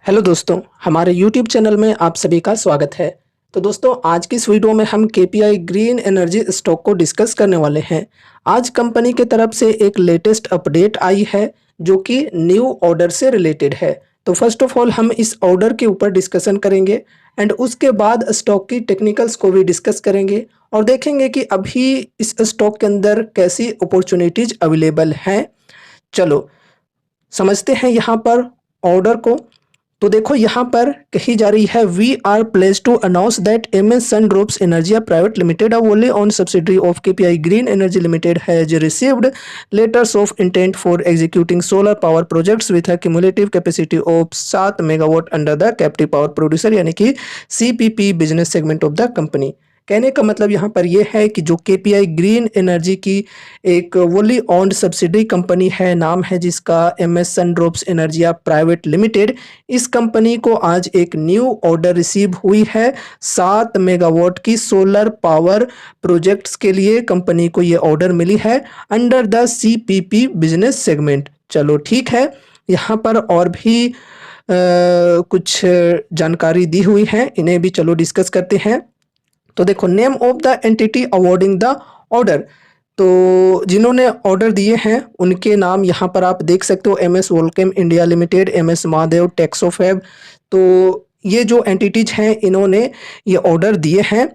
Hello दोस्तों, हमारे YouTube channel में आप सभी का स्वागत है। तो दोस्तों, आज की इस वीडियो में हम केपीआई ग्रीन एनर्जी स्टॉक को डिस्कस करने वाले हैं। आज कंपनी की तरफ से एक लेटेस्ट अपडेट आई है जो कि न्यू ऑर्डर से रिलेटेड है। तो फर्स्ट ऑफ ऑल हम इस ऑर्डर के ऊपर डिस्कशन करेंगे एंड उसके बाद स्टॉक की टेक्निकल्स को भी डिस्कस करेंगे और देखेंगे कि अभी इस स्टॉक के अंदर कैसी अपॉर्चुनिटीज अवेलेबल हैं। चलो समझते हैं यहाँ पर ऑर्डर को। तो देखो यहाँ पर कही जा रही है, we are place to announce that MS Sundrops Energia private limited, a wholly owned subsidiary of KPI Green Energy Limited, has received letters of intent for executing solar power projects with a cumulative capacity of 7 megawatt under the captive power producer यानी कि CPP business segment of the company। कहने का मतलब यहाँ पर यह है कि जो केपीआई ग्रीन एनर्जी की एक वोली ओन्ड सब्सिडरी कंपनी है, नाम है जिसका MS Sundrops Energia private limited. इस कंपनी को आज एक न्यू ऑर्डर रिसीव हुई है 7 मेगावाट की सोलर पावर प्रोजेक्ट्स के लिए। कंपनी को ये ऑर्डर मिली है under the CPP business segment. चलो ठीक है, यहाँ पर और भी कुछ जानकारी दी हुई है, इन्हें भी चलो डिस्कस करते हैं। तो देखो, name of the entity awarding the order, तो जिन्होंने ऑर्डर दिए हैं उनके नाम यहाँ पर आप देख सकते हो, M S Volkem India limited, M S Mahadev Texofab. तो ये जो एंटिटीज हैं इन्होंने ये ऑर्डर दिए हैं।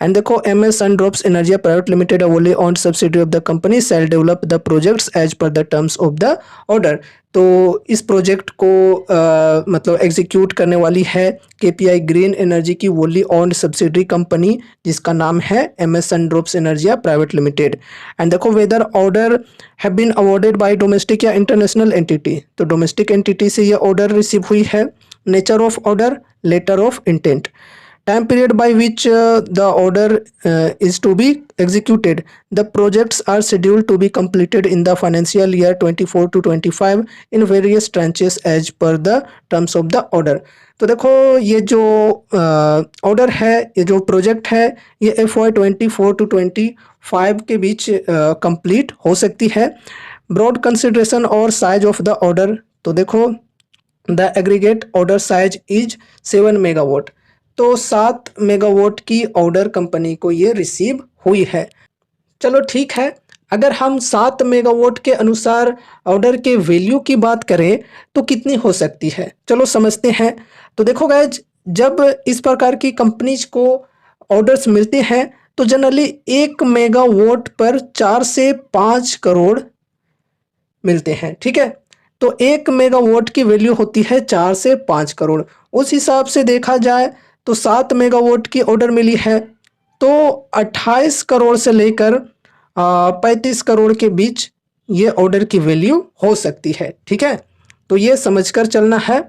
एंड देखो, M S Sundrops Energia private limited, a wholly owned subsidiary of the company, shall develop the projects as per the terms of the order. तो इस प्रोजेक्ट को मतलब एग्जीक्यूट करने वाली है केपीआई ग्रीन एनर्जी की वोली ओन्ड सब्सिडरी कंपनी जिसका नाम है M S Sundrops Energia private limited. And देखो, whether order have been awarded by domestic या इंटरनेशनल एंटिटी, तो डोमेस्टिक एंटिटी से ये ऑर्डर रिसीव हुई है। Nature of order, letter of intent. Time period by which the order is to be executed, the projects are scheduled to be completed in the financial year 24 to 25 in various tranches as per the terms of the order। तो देखो, ये जो order है, ये जो project है, ये FY 24 to 25 के बीच कंप्लीट हो सकती है। ब्रॉड कंसिडरेशन और साइज ऑफ द ऑर्डर, तो देखो the aggregate order size is 7 megawatt. तो 7 मेगावाट की ऑर्डर कंपनी को ये रिसीव हुई है। चलो ठीक है, अगर हम 7 मेगावाट के अनुसार ऑर्डर के वैल्यू की बात करें तो कितनी हो सकती है, चलो समझते हैं। तो देखो गाइज, जब इस प्रकार की कंपनीज को ऑर्डर्स मिलते हैं तो जनरली 1 मेगावाट पर 4 से 5 करोड़ मिलते हैं, ठीक है। तो 1 मेगावाट की वैल्यू होती है 4 से 5 करोड़। उस हिसाब से देखा जाए तो 7 मेगावाट की ऑर्डर मिली है, तो 28 करोड़ से लेकर 35 करोड़ के बीच ये ऑर्डर की वैल्यू हो सकती है, ठीक है। तो ये समझकर चलना है।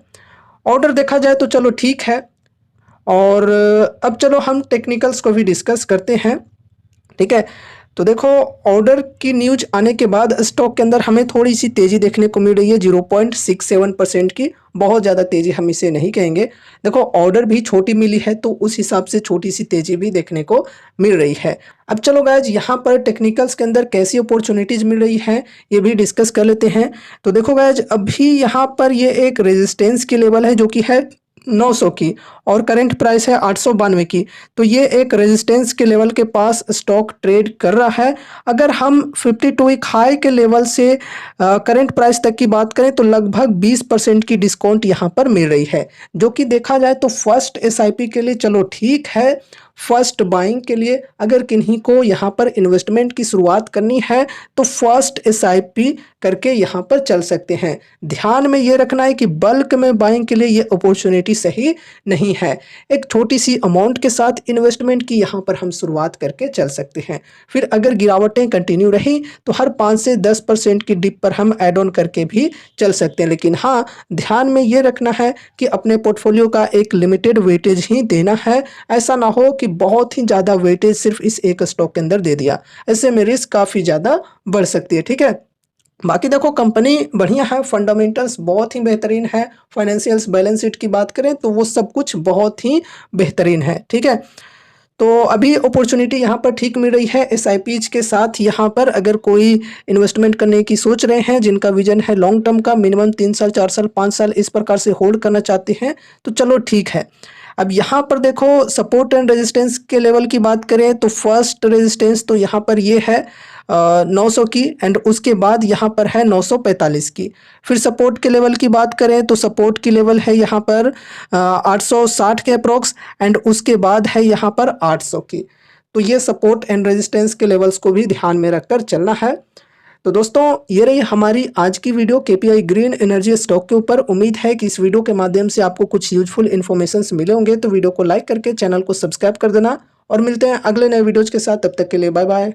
ऑर्डर देखा जाए तो चलो ठीक है, और अब चलो हम टेक्निकल्स को भी डिस्कस करते हैं, ठीक है। तो देखो, ऑर्डर की न्यूज आने के बाद स्टॉक के अंदर हमें थोड़ी सी तेज़ी देखने को मिल रही है, 0.67% की। बहुत ज़्यादा तेज़ी हम इसे नहीं कहेंगे। देखो, ऑर्डर भी छोटी मिली है तो उस हिसाब से छोटी सी तेज़ी भी देखने को मिल रही है। अब चलो गाइज, यहाँ पर टेक्निकल्स के अंदर कैसी अपॉर्चुनिटीज़ मिल रही है ये भी डिस्कस कर लेते हैं। तो देखो गाइज, अभी यहाँ पर ये एक रेजिस्टेंस की लेवल है जो कि है 900 की, और करंट प्राइस है 892 की। तो ये एक रेजिस्टेंस के लेवल के पास स्टॉक ट्रेड कर रहा है। अगर हम 52 वीक हाई के लेवल से करंट प्राइस तक की बात करें तो लगभग 20% की डिस्काउंट यहाँ पर मिल रही है, जो कि देखा जाए तो फर्स्ट एसआईपी के लिए चलो ठीक है। फर्स्ट बाइंग के लिए अगर किन्हीं को यहाँ पर इन्वेस्टमेंट की शुरुआत करनी है तो फर्स्ट एसआईपी करके यहाँ पर चल सकते हैं। ध्यान में ये रखना है कि बल्क में बाइंग के लिए ये अपॉर्चुनिटी सही नहीं है। एक छोटी सी अमाउंट के साथ इन्वेस्टमेंट की यहाँ पर हम शुरुआत करके चल सकते हैं। फिर अगर गिरावटें कंटिन्यू रही तो हर 5 से 10% की डिप पर हम ऐड ऑन करके भी चल सकते हैं। लेकिन हाँ, ध्यान में ये रखना है कि अपने पोर्टफोलियो का एक लिमिटेड वेटेज ही देना है। ऐसा ना हो कि बहुत ही ज़्यादा वेटेज सिर्फ इस एक स्टॉक के अंदर दे दिया, ऐसे में रिस्क काफ़ी ज़्यादा बढ़ सकती है, ठीक है। बाकी देखो, कंपनी बढ़िया है, फंडामेंटल्स बहुत ही बेहतरीन है। फाइनेंशियल्स, बैलेंस शीट की बात करें तो वो सब कुछ बहुत ही बेहतरीन है, ठीक है। तो अभी अपॉर्चुनिटी यहाँ पर ठीक मिल रही है एसआईपीज के साथ। यहाँ पर अगर कोई इन्वेस्टमेंट करने की सोच रहे हैं, जिनका विजन है लॉन्ग टर्म का, मिनिमम 3 साल 4 साल 5 साल इस प्रकार से होल्ड करना चाहते हैं, तो चलो ठीक है। अब यहाँ पर देखो सपोर्ट एंड रेजिस्टेंस के लेवल की बात करें तो फर्स्ट रेजिस्टेंस तो यहाँ पर ये है 900 की, एंड उसके बाद यहाँ पर है 945 की। फिर सपोर्ट के लेवल की बात करें तो सपोर्ट की लेवल है यहाँ पर 860 के अप्रोक्स, एंड उसके बाद है यहाँ पर 800 की। तो ये सपोर्ट एंड रेजिस्टेंस के लेवल्स को भी ध्यान में रखकर चलना है। तो दोस्तों ये रही हमारी आज की video KPI green energy stock के ऊपर। उम्मीद है कि इस वीडियो के माध्यम से आपको कुछ यूजफुल इन्फॉर्मेशन मिले होंगे। तो वीडियो को लाइक करके चैनल को सब्सक्राइब कर देना, और मिलते हैं अगले नए वीडियोज के साथ। तब तक के लिए बाय बाय।